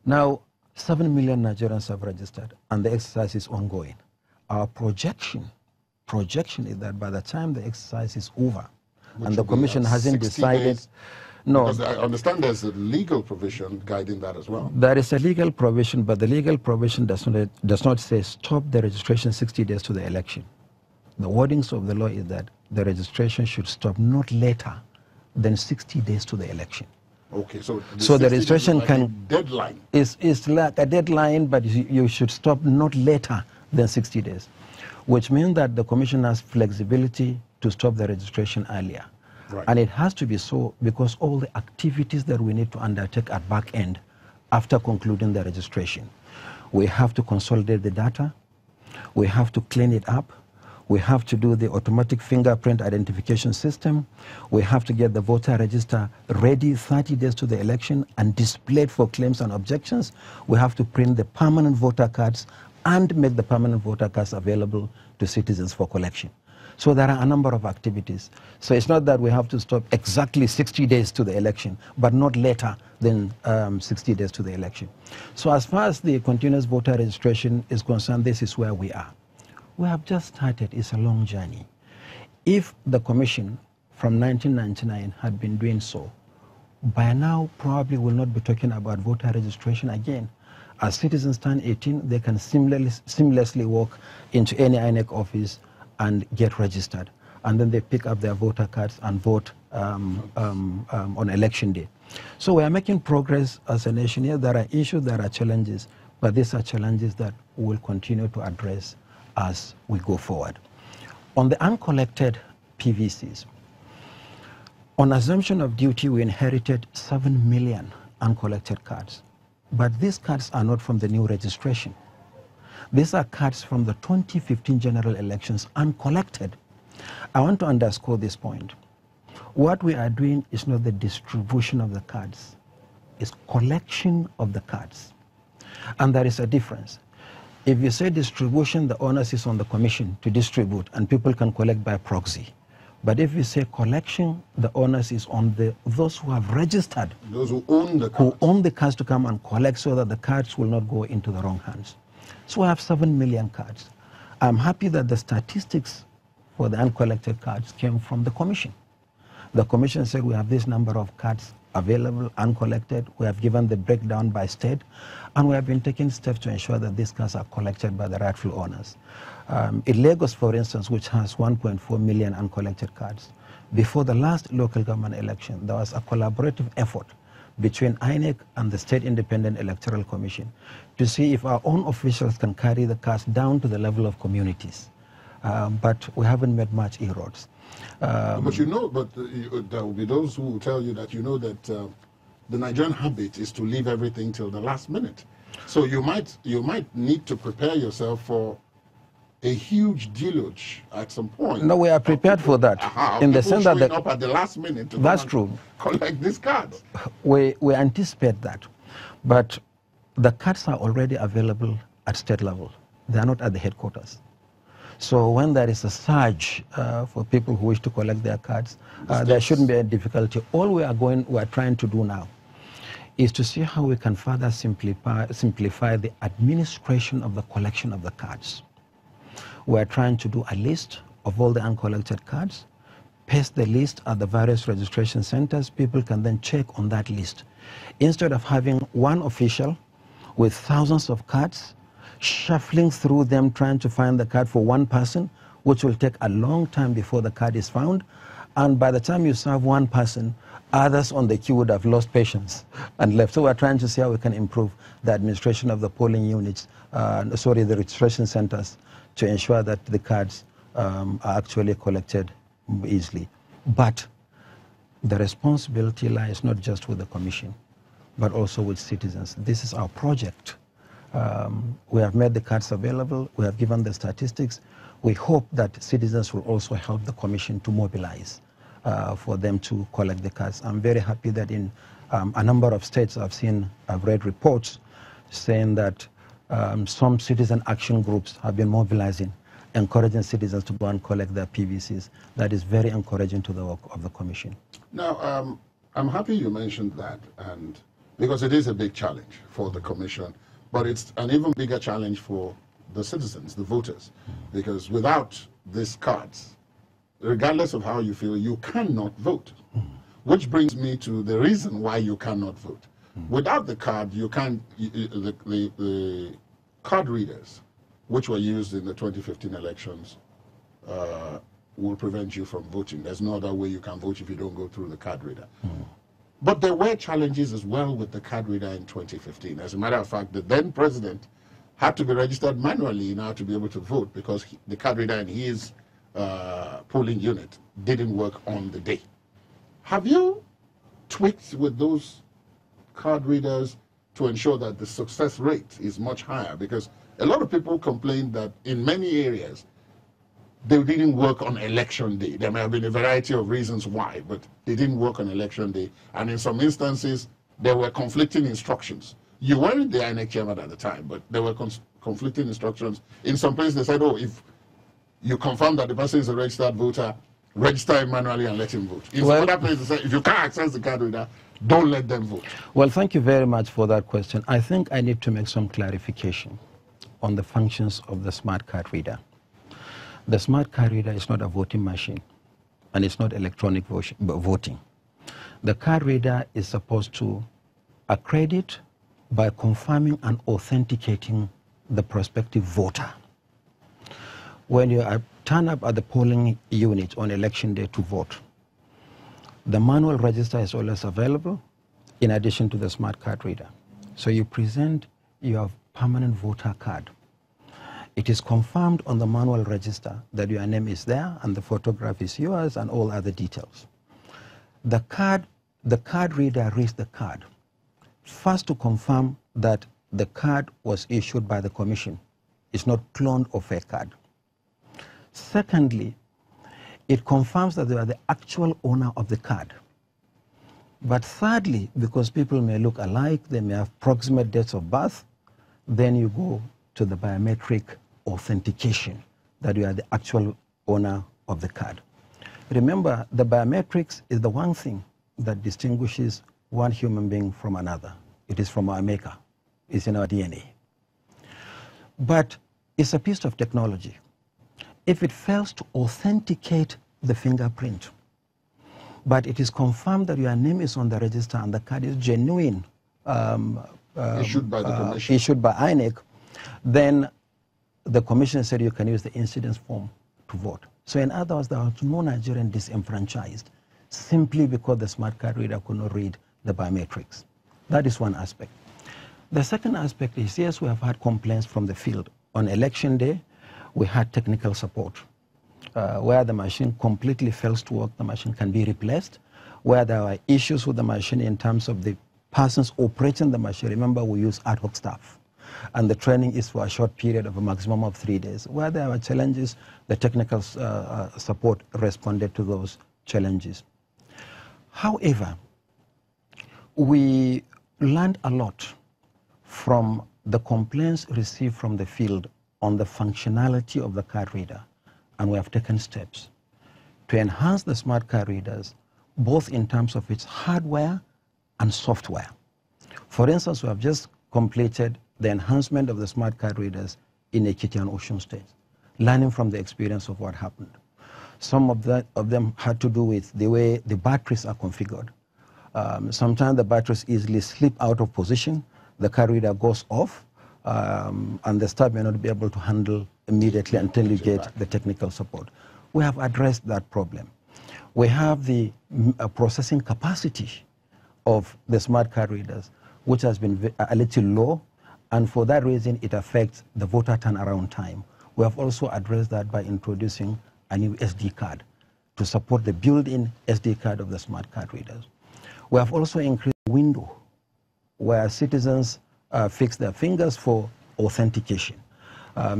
Now, 7 million Nigerians have registered, and the exercise is ongoing. Our projection is that by the time the exercise is over, and the Commission hasn't decided... Days, no, because I understand there's a legal provision guiding that as well. There is a legal provision, but the legal provision does not say stop the registration 60 days to the election. The wordings of the law is that the registration should stop not later than 60 days to the election. Okay, so the registration deadline is like a deadline, but you should stop not later than 60 days, which means that the Commission has flexibility to stop the registration earlier. Right. And it has to be so because all the activities that we need to undertake at back end after concluding the registration. We have to consolidate the data, we have to clean it up, we have to do the automatic fingerprint identification system, we have to get the voter register ready 30 days to the election and displayed for claims and objections. We have to print the permanent voter cards and make the permanent voter cards available to citizens for collection. So there are a number of activities. So it's not that we have to stop exactly 60 days to the election, but not later than 60 days to the election. So as far as the continuous voter registration is concerned, this is where we are. We have just started. It's a long journey. If the Commission from 1999 had been doing so, by now probably will not be talking about voter registration again. As citizens turn 18, they can seamlessly walk into any INEC office and get registered. And then they pick up their voter cards and vote on election day. So we are making progress as a nation here. There are issues, there are challenges, but these are challenges that we will continue to address as we go forward. On the uncollected PVCs, on assumption of duty, we inherited 7 million uncollected cards. But these cards are not from the new registration. These are cards from the 2015 general elections, uncollected. I want to underscore this point. What we are doing is not the distribution of the cards, it's collection of the cards. And there is a difference. If you say distribution, the onus is on the Commission to distribute, and people can collect by proxy. But if you say collection, the onus is on those who have registered, those who own the cards. Who own the cards to come and collect so that the cards will not go into the wrong hands. So we have 7 million cards. I'm happy that the statistics for the uncollected cards came from the Commission. The Commission said we have this number of cards available, uncollected. We have given the breakdown by state, and we have been taking steps to ensure that these cards are collected by the rightful owners. In Lagos, for instance, which has 1.4 million uncollected cards, before the last local government election, there was a collaborative effort between INEC and the State Independent Electoral Commission to see if our own officials can carry the cards down to the level of communities. But we haven't made much inroads. But you know, there will be those who will tell you that the Nigerian habit is to leave everything till the last minute. So you might need to prepare yourself for a huge deluge at some point. No, we are prepared for that. In the sense that up at the last minute to that's true. Collect these cards. We anticipate that, but the cards are already available at state level. They are not at the headquarters. So when there is a surge for people who wish to collect their cards, there shouldn't be a difficulty. All we are trying to do now is to see how we can further simplify the administration of the collection of the cards. We are trying to do a list of all the uncollected cards, paste the list at the various registration centers. People can then check on that list. Instead of having one official with thousands of cards, shuffling through them, trying to find the card for one person, which will take a long time before the card is found. And by the time you serve one person, others on the queue would have lost patience and left. So we're trying to see how we can improve the administration of the polling units, the registration centers, to ensure that the cards are actually collected easily. But the responsibility lies not just with the Commission, but also with citizens. This is our project. We have made the cards available. We have given the statistics. We hope that citizens will also help the Commission to mobilize for them to collect the cards. I'm very happy that in a number of states I've read reports saying that some citizen action groups have been mobilizing, encouraging citizens to go and collect their PVCs. That is very encouraging to the work of the Commission. Now, I'm happy you mentioned that, and because it is a big challenge for the Commission, but it's an even bigger challenge for the citizens, the voters, because without these cards, regardless of how you feel, you cannot vote. Which brings me to the reason why you cannot vote. Without the card, you can't, the card readers, which were used in the 2015 elections, will prevent you from voting. There's no other way you can vote if you don't go through the card reader. But there were challenges as well with the card reader in 2015. As a matter of fact, the then president had to be registered manually in order to be able to vote because the card reader in his polling unit didn't work on the day. Have you tweaked with those card readers to ensure that the success rate is much higher? Because a lot of people complained that in many areas, they didn't work on election day. There may have been a variety of reasons why, but they didn't work on election day. And in some instances, there were conflicting instructions. You weren't the INEC chairman at the time, but there were conflicting instructions. In some places, they said, oh, if you confirm that the person is a registered voter, register him manually and let him vote. In some other places, they say, if you can't access the card reader, don't let them vote. Well, thank you very much for that question. I think I need to make some clarification on the functions of the smart card reader. The smart card reader is not a voting machine, and it's not electronic voting. The card reader is supposed to accredit by confirming and authenticating the prospective voter. When you turn up at the polling unit on election day to vote, the manual register is always available in addition to the smart card reader. So you present your permanent voter card. It is confirmed on the manual register that your name is there and the photograph is yours and all other details. The card reader reads the card, first to confirm that the card was issued by the Commission. It's not cloned or fake card. Secondly, it confirms that they are the actual owner of the card. But thirdly, because people may look alike, they may have proximate dates of birth, then you go to the biometric authentication that you are the actual owner of the card. Remember, the biometrics is the one thing that distinguishes one human being from another. It is from our maker. It's in our DNA. But it's a piece of technology. If it fails to authenticate the fingerprint, but it is confirmed that your name is on the register and the card is genuine, issued by the Commission, issued by INEC, then the Commission said you can use the incidence form to vote. So in other words, there was no Nigerian disenfranchised simply because the smart card reader could not read the biometrics. That is one aspect. The second aspect is, yes, we have had complaints from the field. On election day, we had technical support. Where the machine completely fails to work, the machine can be replaced. Where there are issues with the machine in terms of the persons operating the machine, remember we use ad hoc staff. And the training is for a short period of a maximum of 3 days. Where there were challenges, the technical support responded to those challenges. However, we learned a lot from the complaints received from the field on the functionality of the card reader, and we have taken steps to enhance the smart card readers, both in terms of its hardware and software. For instance, we have just completed the enhancement of the smart card readers in Ekiti and Osun states, learning from the experience of what happened. Some of them had to do with the way the batteries are configured. Sometimes the batteries easily slip out of position, the card reader goes off, and the staff may not be able to handle immediately until you get the technical support. We have addressed that problem. We have the processing capacity of the smart card readers, which has been a little low, and for that reason it affects the voter turnaround time. We have also addressed that by introducing a new SD card to support the built-in SD card of the smart card readers. We have also increased the window where citizens fix their fingers for authentication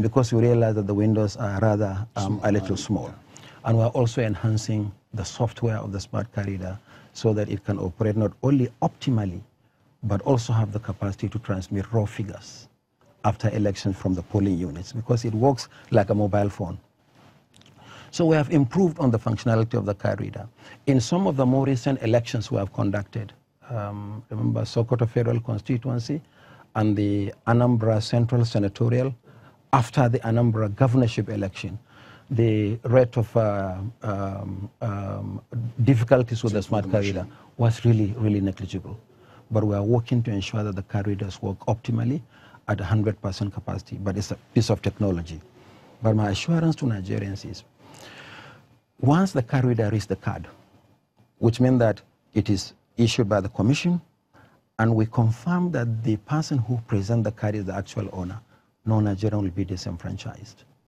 because we realize that the windows are rather a little small. And we're also enhancing the software of the smart card reader so that it can operate not only optimally, but also have the capacity to transmit raw figures after elections from the polling units, because it works like a mobile phone. So we have improved on the functionality of the card reader. In some of the more recent elections we have conducted, remember, Sokoto Federal Constituency and the Anambra Central Senatorial, after the Anambra governorship election, the rate of difficulties with the smart car reader was really, really negligible. But we are working to ensure that the car readers work optimally at 100% capacity, but it's a piece of technology. But my assurance to Nigerians is, once the car reader reads the card, which means that it is issued by the commission, and we confirm that the person who presents the card is the actual owner, no Nigerian will be disenfranchised.